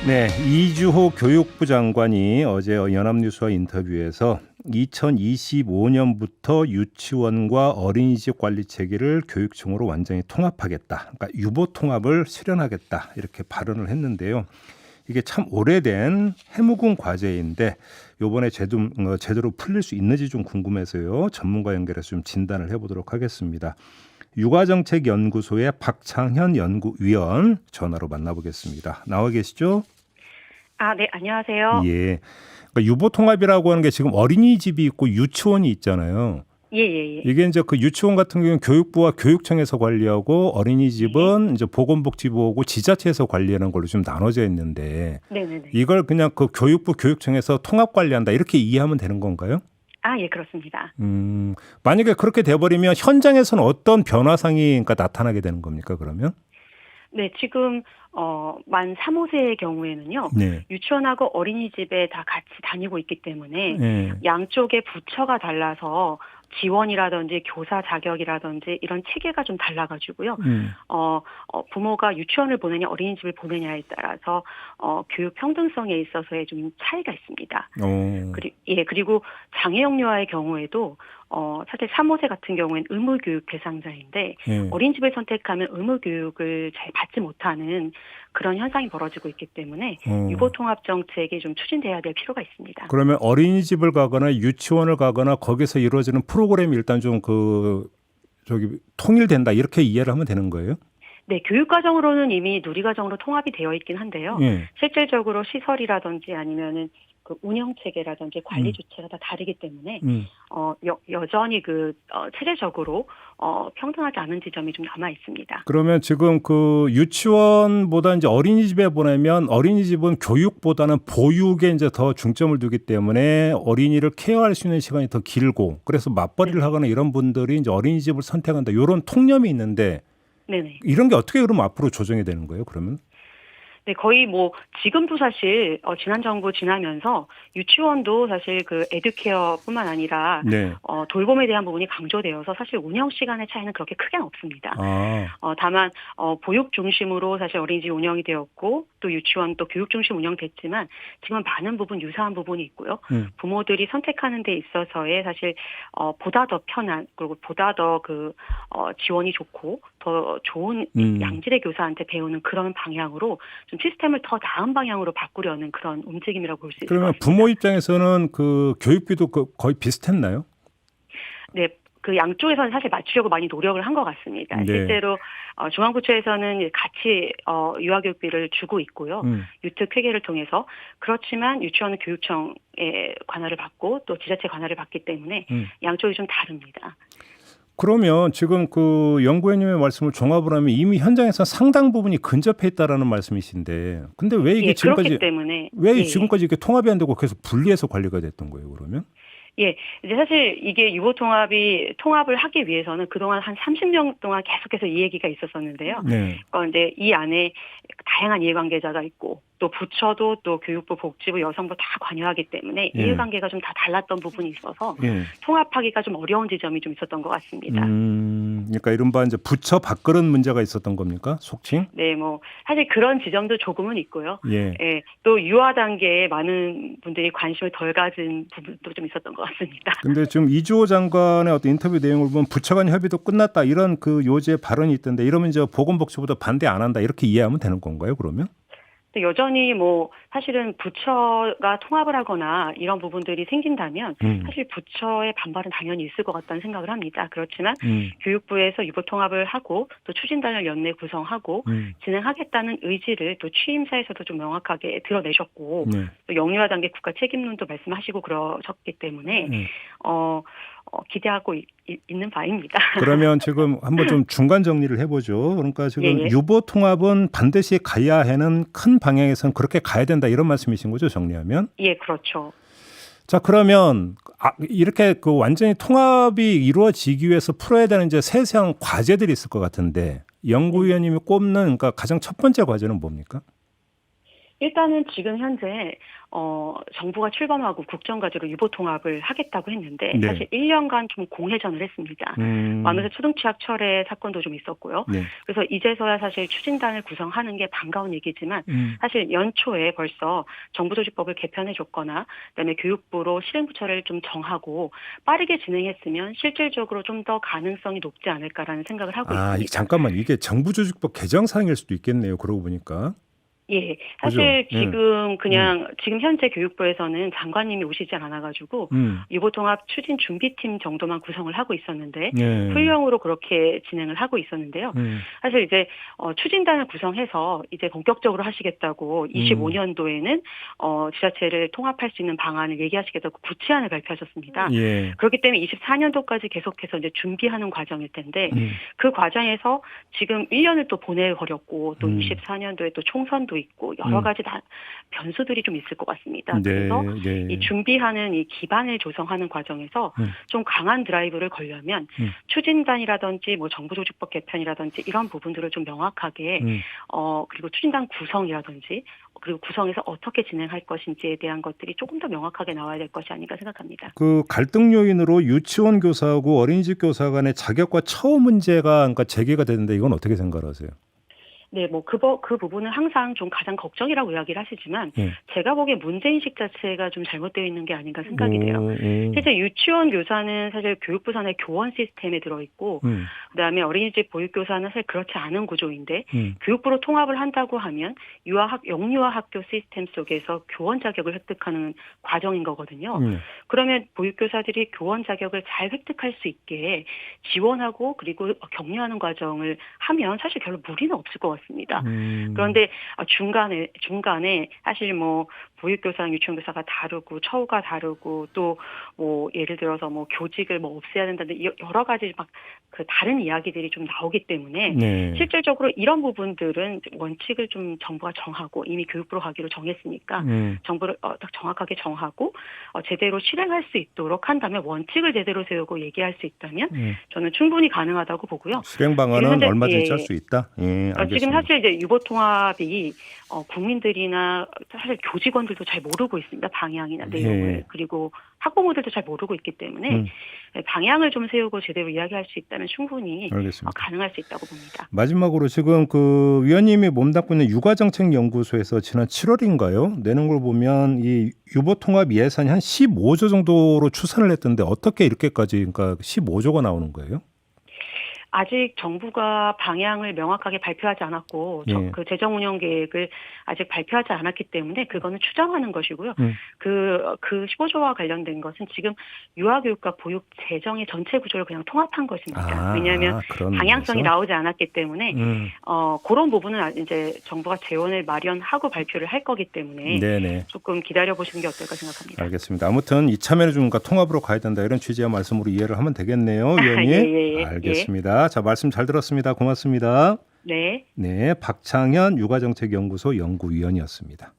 네, 이주호 교육부 장관이 어제 연합뉴스와 인터뷰에서 2025년부터 유치원과 어린이집 관리 체계를 교육청으로 완전히 통합하겠다. 그러니까 유보 통합을 실현하겠다. 이렇게 발언을 했는데요. 이게 참 오래된 해묵은 과제인데 이번에 제대로 풀릴 수 있는지 좀 궁금해서요. 전문가 연결해서 좀 진단을 해보도록 하겠습니다. 육아정책연구소의 박창현 연구위원 전화로 만나보겠습니다. 나와 계시죠? 네, 안녕하세요. 예. 그러니까 유보통합이라고 하는 게 지금 어린이집이 있고 유치원이 있잖아요. 예, 예, 예. 이게 이제 그 유치원 같은 경우는 교육부와 교육청에서 관리하고 네. 어린이집은 이제 보건복지부하고 지자체에서 관리하는 걸로 좀 나눠져 있는데 네네네. 이걸 그냥 그 교육부 교육청에서 통합 관리한다 이렇게 이해하면 되는 건가요? 예, 그렇습니다. 만약에 그렇게 돼버리면 현장에서는 어떤 변화상이 그러니까 나타나게 되는 겁니까 그러면? 네, 지금, 만 3, 5세의 경우에는요, 네. 유치원하고 어린이집에 다 같이 다니고 있기 때문에 네. 양쪽의 부처가 달라서 지원이라든지 교사 자격이라든지 이런 체계가 좀 달라가지고요. 부모가 유치원을 보내냐 어린이집을 보내냐에 따라서 교육 평등성에 있어서의 좀 차이가 있습니다. 오. 그리고 장애 영유아의 경우에도 사실 3, 5세 같은 경우에는 의무교육 대상자인데 네. 어린이집을 선택하면 의무교육을 잘 받지 못하는 그런 현상이 벌어지고 있기 때문에 유보통합 정책이 좀 추진돼야 될 필요가 있습니다. 그러면 어린이집을 가거나 유치원을 가거나 거기서 이루어지는 프로그램이 일단 좀 통일된다 이렇게 이해를 하면 되는 거예요? 네, 교육과정으로는 이미 누리과정으로 통합이 되어 있긴 한데요. 예. 실질적으로 시설이라든지 아니면은 그 운영 체계라든지 관리 주체가 다 다르기 때문에 여전히 체계적으로 평등하지 않은 지점이 좀 남아 있습니다. 그러면 지금 그 유치원보다 이제 어린이집에 보내면 어린이집은 교육보다는 보육에 이제 더 중점을 두기 때문에 어린이를 케어할 수 있는 시간이 더 길고 그래서 맞벌이를 하거나 이런 분들이 이제 어린이집을 선택한다 이런 통념이 있는데 네네. 이런 게 어떻게 그럼 앞으로 조정이 되는 거예요? 그러면? 네, 거의 지금도 사실, 지난 정부 지나면서 유치원도 사실 그 에듀케어뿐만 아니라, 네. 돌봄에 대한 부분이 강조되어서 사실 운영 시간의 차이는 그렇게 크게는 없습니다. 다만, 보육 중심으로 사실 어린이집 운영이 되었고, 또 유치원 또 교육 중심 운영됐지만, 지금은 많은 부분 유사한 부분이 있고요. 부모들이 선택하는 데 있어서의 사실, 보다 더 편한, 그리고 보다 더 지원이 좋고, 더 좋은 양질의 교사한테 배우는 그런 방향으로 좀 시스템을 더 나은 방향으로 바꾸려는 그런 움직임이라고 볼 수 있을 것 그러면 같습니다. 부모 입장에서는 그 교육비도 거의 비슷했나요? 네, 그 양쪽에서는 사실 맞추려고 많이 노력을 한 것 같습니다. 네. 실제로 중앙부처에서는 같이 유아교육비를 주고 있고요. 유특 회계를 통해서. 그렇지만 유치원은 교육청의 관할을 받고 또 지자체 관할을 받기 때문에 양쪽이 좀 다릅니다. 그러면 지금 그 연구원님의 말씀을 종합을 하면 이미 현장에서 상당 부분이 근접해 있다라는 말씀이신데, 근데 왜 이게 그렇기 때문에 지금까지 이렇게 통합이 안 되고 계속 분리해서 관리가 됐던 거예요, 그러면? 예, 이제 사실 이게 통합을 하기 위해서는 그동안 한 30년 동안 계속해서 이 얘기가 있었었는데요. 네. 그런데 이 안에 다양한 이해관계자가 있고 또 부처도 또 교육부, 복지부, 여성부 다 관여하기 때문에 이해관계가 좀 다 달랐던 부분이 있어서 통합하기가 좀 어려운 지점이 좀 있었던 것 같습니다. 그러니까 이른바 이제 부처 밥그릇 문제가 있었던 겁니까? 속칭? 네, 사실 그런 지점도 조금은 있고요. 예. 또 유아 단계에 많은 분들이 관심을 덜 가진 부분도 좀 있었던 것 같습니다. 근데 지금 이주호 장관의 어떤 인터뷰 내용을 보면 부처 간 협의도 끝났다 이런 그 요지의 발언이 있던데 이러면 이제 보건복지부도 반대 안 한다 이렇게 이해하면 되는 건가요, 그러면? 여전히 사실은 부처가 통합을 하거나 이런 부분들이 생긴다면 사실 부처의 반발은 당연히 있을 것 같다는 생각을 합니다. 그렇지만 교육부에서 유보 통합을 하고 또 추진단을 연내 구성하고 진행하겠다는 의지를 또 취임사에서도 좀 명확하게 드러내셨고 또 영유아 단계 국가 책임론도 말씀하시고 그러셨기 때문에 기대하고 있는 바입니다. 그러면 지금 한번 좀 중간 정리를 해보죠. 그러니까 지금 유보 통합은 반드시 가야 하는 큰 방향에서는 그렇게 가야 된다 이런 말씀이신 거죠, 정리하면? 예, 그렇죠. 자, 그러면 이렇게 그 완전히 통합이 이루어지기 위해서 풀어야 되는 이제 세세한 과제들이 있을 것 같은데 연구위원님이 꼽는 그러니까 가장 첫 번째 과제는 뭡니까? 일단은 지금 현재 정부가 출범하고 국정과제로 유보 통합을 하겠다고 했는데 네. 사실 1년간 좀 공회전을 했습니다. 많은 초등취약 철회 사건도 좀 있었고요. 네. 그래서 이제서야 사실 추진단을 구성하는 게 반가운 얘기지만 사실 연초에 벌써 정부조직법을 개편해줬거나 그다음에 교육부로 실행부처를 좀 정하고 빠르게 진행했으면 실질적으로 좀 더 가능성이 높지 않을까라는 생각을 하고 있습니다. 잠깐만, 이게 정부조직법 개정사항일 수도 있겠네요. 그러고 보니까. 예, 그죠? 사실 지금 지금 현재 교육부에서는 장관님이 오시지 않아가지고 유보통합 추진 준비팀 정도만 구성을 하고 있었는데 네. 풀령으로 그렇게 진행을 하고 있었는데요. 사실 이제 추진단을 구성해서 이제 본격적으로 하시겠다고 25년도에는 지자체를 통합할 수 있는 방안을 얘기하시겠다고 구체안을 발표하셨습니다. 예. 그렇기 때문에 24년도까지 계속해서 이제 준비하는 과정일 텐데 그 과정에서 지금 1년을 또 보내버렸고 또 24년도에 또 총선도 있고 여러 가지 변수들이 좀 있을 것 같습니다. 네, 그래서 네. 이 준비하는 이 기반을 조성하는 과정에서 좀 강한 드라이브를 걸려면 추진단이라든지 뭐 정부조직법 개편이라든지 이런 부분들을 좀 명확하게 그리고 추진단 구성이라든지 그리고 구성에서 어떻게 진행할 것인지에 대한 것들이 조금 더 명확하게 나와야 될 것이 아닌가 생각합니다. 그 갈등 요인으로 유치원 교사하고 어린이집 교사 간의 자격과 처우 문제가 그러니까 제기가 되는데 이건 어떻게 생각하세요? 네, 뭐 그 부분은 항상 좀 가장 걱정이라고 이야기를 하시지만 제가 보기에 문제인식 자체가 좀 잘못되어 있는 게 아닌가 생각이 돼요. 실제 유치원 교사는 사실 교육부 산하의 교원 시스템에 들어있고 그다음에 어린이집 보육교사는 사실 그렇지 않은 구조인데 교육부로 통합을 한다고 하면 영유아 학교 시스템 속에서 교원 자격을 획득하는 과정인 거거든요. 그러면 보육교사들이 교원 자격을 잘 획득할 수 있게 지원하고 그리고 격려하는 과정을 하면 사실 별로 무리는 없을 것 같습니다. 그런데 중간에 사실 뭐 보육교사랑 유치원교사가 다르고 처우가 다르고 또 뭐 예를 들어서 뭐 교직을 뭐 없애야 된다는 여러 가지 막 그 다른 이야기들이 좀 나오기 때문에 실질적으로 이런 부분들은 원칙을 좀 정부가 정하고 이미 교육부로 가기로 정했으니까 정부를 딱 정확하게 정하고 제대로 실행할 수 있도록 한다면 원칙을 제대로 세우고 얘기할 수 있다면 저는 충분히 가능하다고 보고요. 실행 방안은 얼마든지 짤 수 있다. 알겠습니다. 지금 사실 이제 유보통합이 국민들이나 사실 교직원들도 잘 모르고 있습니다. 방향이나 내용을. 그리고 학부모들도 잘 모르고 있기 때문에 방향을 좀 세우고 제대로 이야기할 수 있다면 충분히 가능할 수 있다고 봅니다. 마지막으로 지금 그 위원님이 몸담고 있는 육아정책연구소에서 지난 7월인가요? 내는 걸 보면 이 유보통합 예산이 한 15조 정도로 추산을 했던데 어떻게 이렇게까지 그러니까 15조가 나오는 거예요? 아직 정부가 방향을 명확하게 발표하지 않았고 그 재정 운영 계획을 아직 발표하지 않았기 때문에 그거는 추정하는 것이고요. 그 15조와 관련된 것은 지금 유아교육과 보육 재정의 전체 구조를 그냥 통합한 것입니다. 왜냐하면 방향성이 나오지 않았기 때문에 그런 부분은 이제 정부가 재원을 마련하고 발표를 할 거기 때문에 조금 기다려 보시는 게 어떨까 생각합니다. 알겠습니다. 아무튼 이참에는 좀 통합으로 가야 된다 이런 취지의 말씀으로 이해를 하면 되겠네요, 위원님. 예. 알겠습니다. 자, 말씀 잘 들었습니다. 고맙습니다. 네. 네, 박창현 육아정책연구소 연구위원이었습니다.